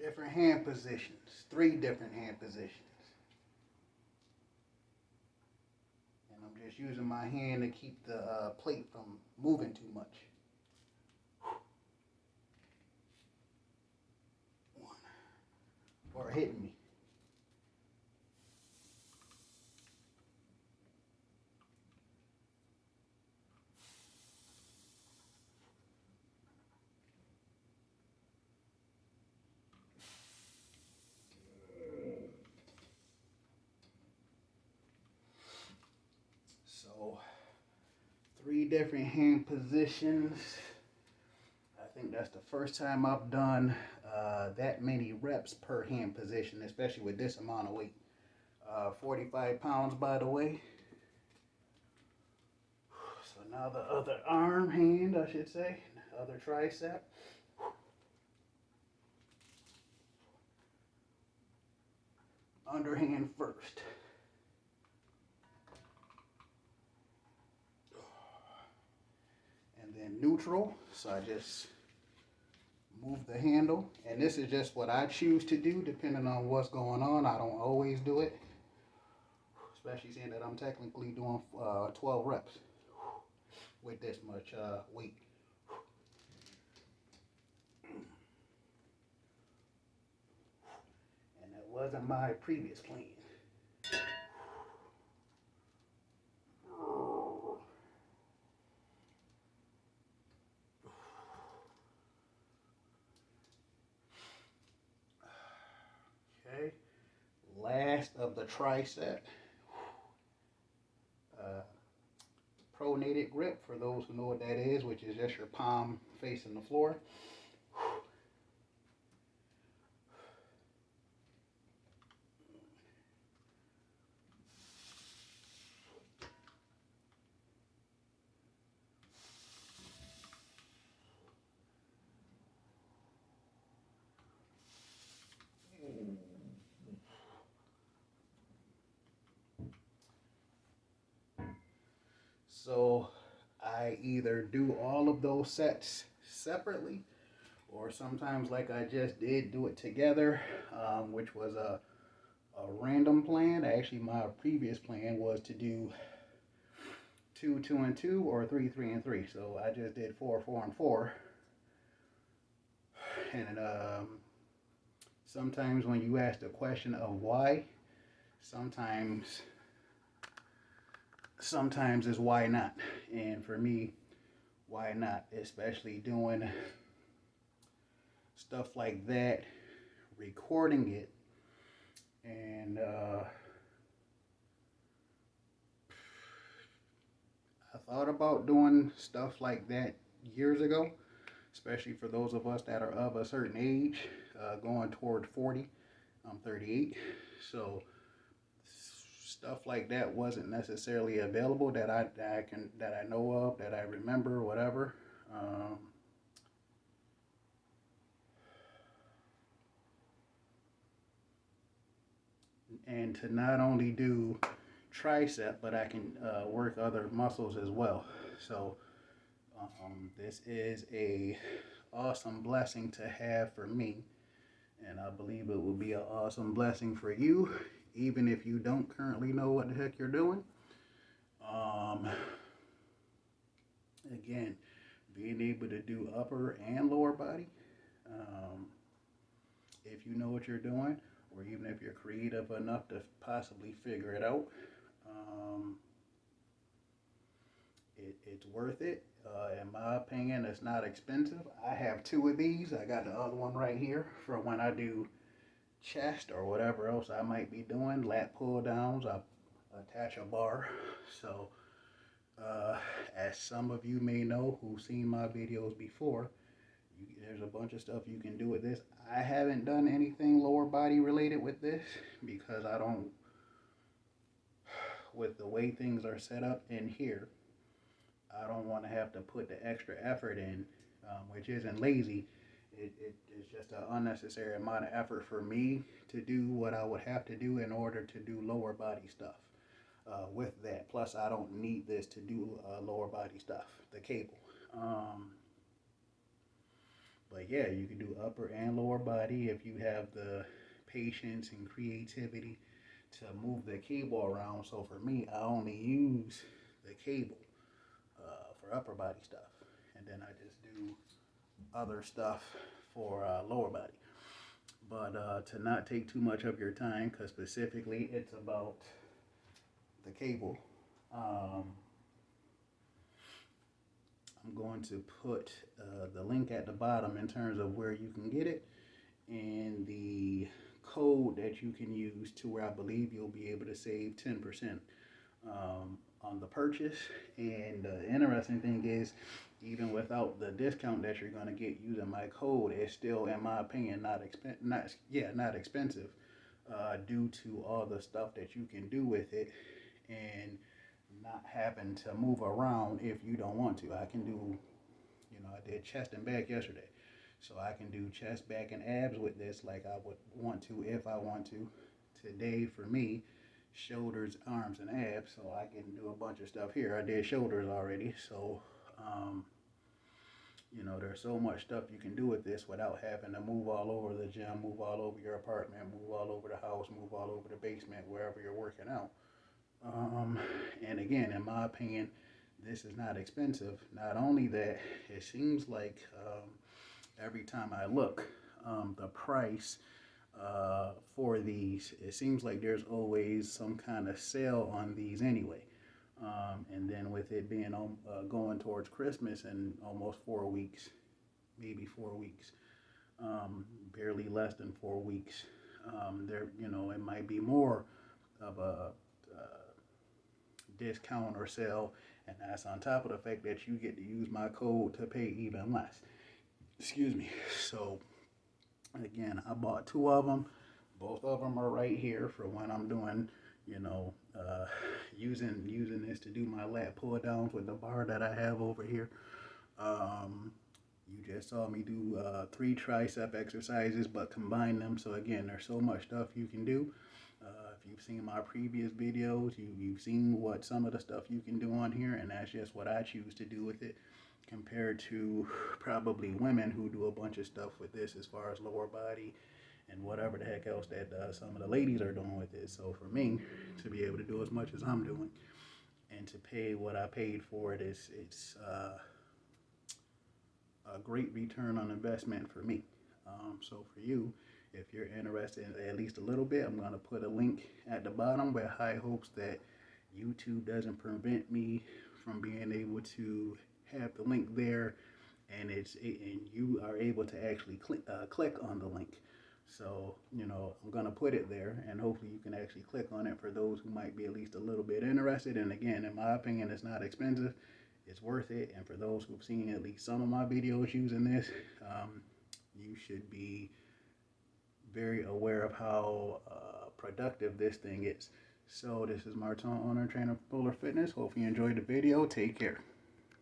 different hand positions, 3 different hand positions. And I'm just using my hand to keep the plate from moving too much. One, or hitting me. So 3 different hand positions. I think that's the first time I've done that many reps per hand position, especially with this amount of weight. 45 pounds, by the way. So now the other arm hand, I should say, other tricep. Underhand first. And then neutral. So I just move the handle. And this is just what I choose to do depending on what's going on. I don't always do it. Especially seeing that I'm technically doing 12 reps with this much weight. And that wasn't my previous plan. Okay, last of the tricep. Pronated grip, for those who know what that is, which is just your palm facing the floor. So I either do all of those sets separately, or sometimes, like I just did, do it together, which was a random plan. Actually, my previous plan was to do 2, 2, and 2, or 3, 3, and 3. So I just did 4, 4, and 4. And sometimes when you ask the question of why, sometimes is why not. And for me, why not? Especially doing stuff like that, recording it, and I thought about doing stuff like that years ago, especially for those of us that are of a certain age, going toward 40. I'm 38, so stuff like that wasn't necessarily available that I know of, that I remember, whatever. And to not only do tricep, but I can work other muscles as well. So this is a awesome blessing to have for me, and I believe it will be an awesome blessing for you, even if you don't currently know what the heck you're doing. Again, being able to do upper and lower body, if you know what you're doing, or even if you're creative enough to possibly figure it out, it's worth it. In my opinion, it's not expensive. I have 2 of these. I got the other one right here for when I do chest or whatever else I might be doing. Lat pull downs. I attach a bar. So, as some of you may know who've seen my videos before, there's a bunch of stuff you can do with this. I haven't done anything lower body related with this because I don't, with the way things are set up in here, I don't want to have to put the extra effort in, which isn't lazy. It's just an unnecessary amount of effort for me to do what I would have to do in order to do lower body stuff with that. Plus, I don't need this to do lower body stuff, the cable. But yeah, you can do upper and lower body if you have the patience and creativity to move the cable around. So for me, I only use the cable for upper body stuff, and then I just do other stuff for lower body. But to not take too much of your time, because specifically it's about the cable, um, I'm going to put the link at the bottom in terms of where you can get it and the code that you can use to where I believe you'll be able to save 10% on the purchase. And the interesting thing is, even without the discount that you're going to get using my code, it's still, in my opinion, not expensive due to all the stuff that you can do with it and not having to move around if you don't want to. I can do, I did chest and back yesterday. So I can do chest, back, and abs with this like I would want to if I want to. Today, for me, shoulders, arms, and abs. So I can do a bunch of stuff here. I did shoulders already. So, there's so much stuff you can do with this without having to move all over the gym, move all over your apartment, move all over the house, move all over the basement, wherever you're working out. Um, and again, in my opinion, this is not expensive. Not only that, it seems like every time I look, the price for these, it seems like there's always some kind of sale on these anyway. And then with it being going towards Christmas in almost 4 weeks, maybe 4 weeks, barely less than 4 weeks, it might be more of a discount or sale, and that's on top of the fact that you get to use my code to pay even less. Excuse me. So again, I bought two of them. Both of them are right here for when I'm doing, you know, uh, using this to do my lat pull downs with the bar that I have over here. Um, you just saw me do 3 tricep exercises, but combine them. So again, there's so much stuff you can do. If you've seen my previous videos, you've seen what some of the stuff you can do on here, and that's just what I choose to do with it compared to probably women who do a bunch of stuff with this as far as lower body and whatever the heck else that some of the ladies are doing with it. So for me to be able to do as much as I'm doing and to pay what I paid for it, it's a great return on investment for me. So for you, if you're interested in at least a little bit, I'm going to put a link at the bottom with high hopes that YouTube doesn't prevent me from being able to have the link there, and you are able to actually click on the link. So I'm gonna put it there, and hopefully you can actually click on it for those who might be at least a little bit interested. And again, in my opinion, it's not expensive. It's worth it. And for those who've seen at least some of my videos using this, you should be very aware of how productive this thing is. So this is Martin, owner and trainer of Fuller Fitness. Hope you enjoyed the video. Take care.